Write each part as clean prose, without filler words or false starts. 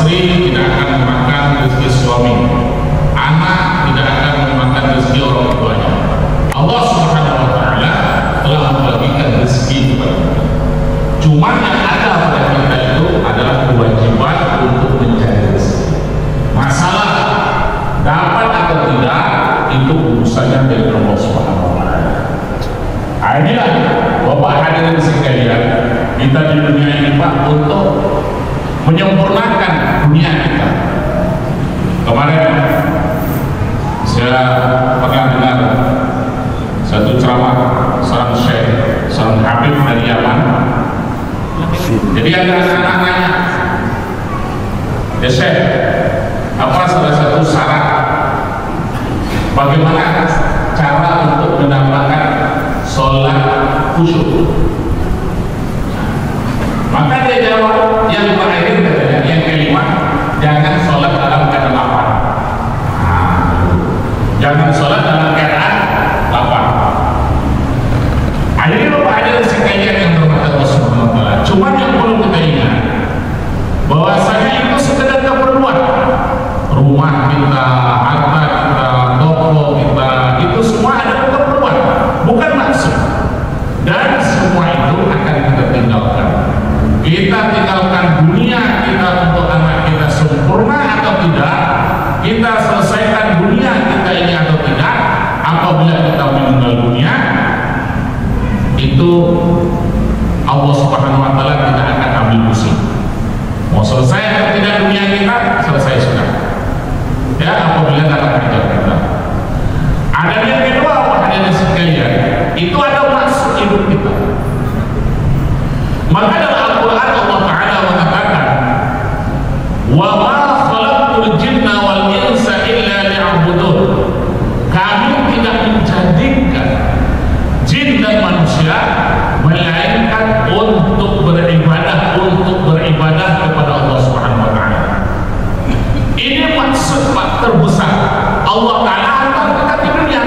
istri tidak akan memakan rezeki suami, anak tidak akan memakan rezeki orang tuanya. Allah Subhanahu wa Ta'ala telah membagikan rezeki kepada kita. Cuma yang ada pada kita itu adalah kewajiban untuk mencari rezeki. Masalah dapat atau tidak itu urusannya dari Allah Subhanahu wa Ta'ala. Inilah Bapak hadirin sekalian, kita di dunia ini Pak untuk menyempurnakan dunia kita. Kemarin saya pernah dengar satu ceramah seorang syekh, seorang habib dari Yaman. Jadi ada anak nanya, ya syekh, apa salah satu syarat bagaimana cara untuk mendapatkan sholat khusyuk? Maka dia jawab, yang terakhir katanya, yang kelima, jangan sholat dalam keadaan lapar. Jangan sholat dalam keadaan lapar. Ini Bapak ada sekalian yang bermata Allah Subhanahu wa Ta'ala. Cuma yang perlu kita ingat bahwasanya itu sekedar keperluan. Rumah kita, harta kita, toko kita, itu semua ada keperluan, bukan maksud. Dan semua itu akan kita tinggalkan. Kita tinggalkan dunia kita untuk anak kita sempurna atau tidak, kita selesaikan dunia kita ini atau tidak. Apabila kita meninggal dunia, itu Allah Subhanahu wa Ta'ala tidak akan ambil pusing. Mau selesai atau tidak dunia kita, selesai sudah. Ya, apabila dalam kerja kita. Ada yang kedua, hadirin sekalian, itu ada maksud hidup kita. Maka dalam Al-Quran Allah Ta'ala mengatakan, wa ma khalaqtul jinna wal insa illa liya'budun. Kami tidak menjadikan jin dan manusia melainkan untuk beribadah kepada Allah Subhanahu wa Ta'ala. Ini maksud terbesar Allah Ta'ala hantar kita di dunia,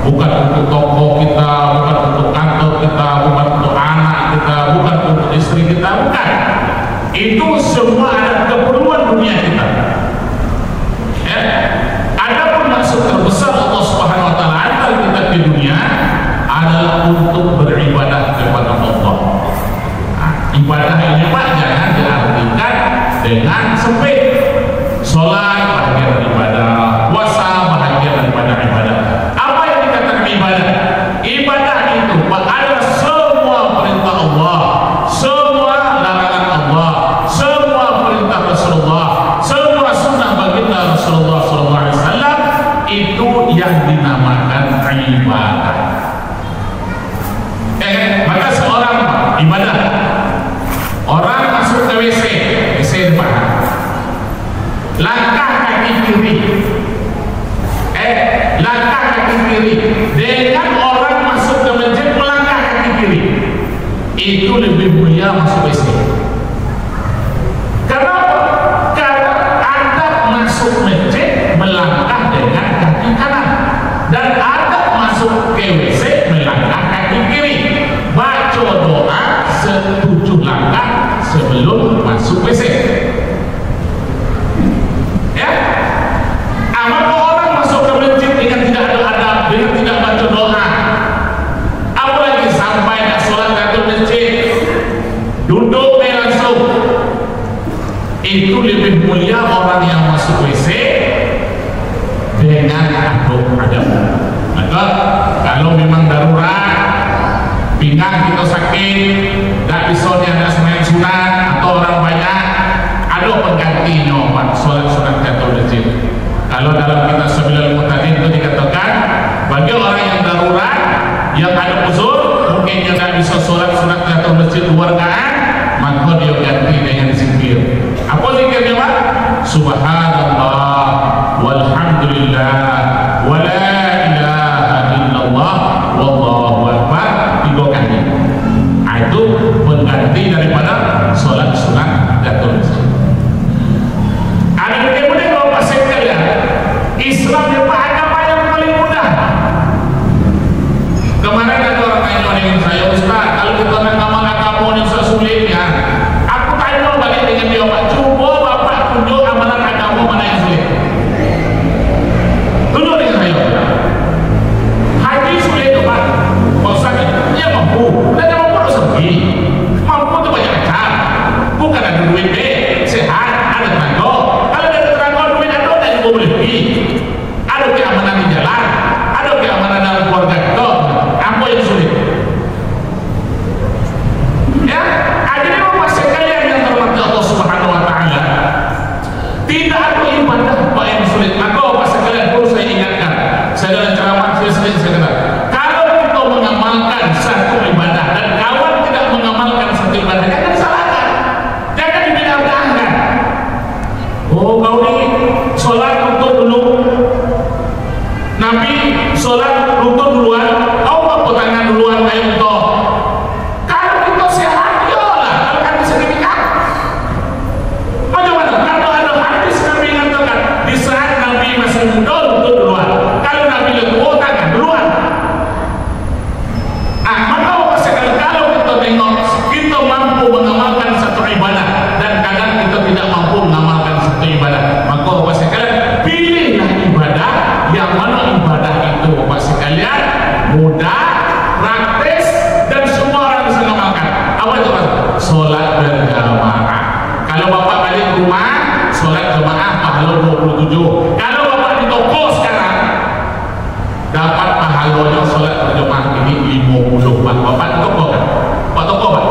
bukan untuk toko kita, bukan untuk kantor kita, bukan untuk anak kita, bukan untuk istri kita, bukan. Itu semua ada keperluan dunia kita. Ya. Adapun maksud terbesar Allah Subhanahu wa Ta'ala hantar kita di dunia adalah untuk beribadah kepada Allah. Nah, ibadah ini Pak jangan diartikan dengan sempit. Sholat bahagian ibadah, puasa bahagian daripada ibadah. Apa yang dikatakan ibadah? Ibadah itu Pak adalah semua perintah Allah, semua larangan Allah, semua perintah Rasulullah, semua sunnah baginda Rasulullah SAW, itu yang dinamakan ibadah. Maka seorang ibadah, orang masuk ke WC depan, langkah kaki kiri, langkah kaki kiri, dengan orang masuk ke masjid melangkah kaki kiri, itu lebih mulia masuk WC. Kenapa? Karena adab masuk masjid melangkah dengan kaki kanan, dan adab masuk ke WC melangkah kaki kiri. Baca doa 7 langkah sebelum masuk WC. Ya, maka orang masuk ke masjid dengan tidak ada adab, dengan tidak baca doa, apalagi sampai nak sholat di masjid, duduk langsung, itu lebih mulia orang yang masuk WC dengan adab. Maka kalau memang darurat, pinggang kita sakit, tak bisa ada semain sunat atau orang banyak, ada penggantinya Pak, sholat sunat atau masjid. Kalau dalam kitab Sabilul Muhtadin itu dikatakan bagi orang yang darurat, yang ada uzur, mungkin dia tak bisa sholat sunat atau masjid 2 rakaat, maka dia ganti dengan zikir. Apa zikirnya Pak? Subhanallah walhamdulillah wala ilaha illallah wallahu akbar 3 kali. Itu pengganti daripada sholat sunat atau masjid. Ada kemudian Bapak sekalian, Islam itu agama yang paling mudah. Kemarin ada orang tanya dengan saya, Ustaz, kalau kita nak ngamal agama yang sulit ya, aku tanya balik dengan dia Pak. balik rumah sholat jemaah pahala 27. Kalau bapak di toko sekarang dapat pahalanya sholat berjemaah ini 50. Bapak di toko kan? Pak toko pak?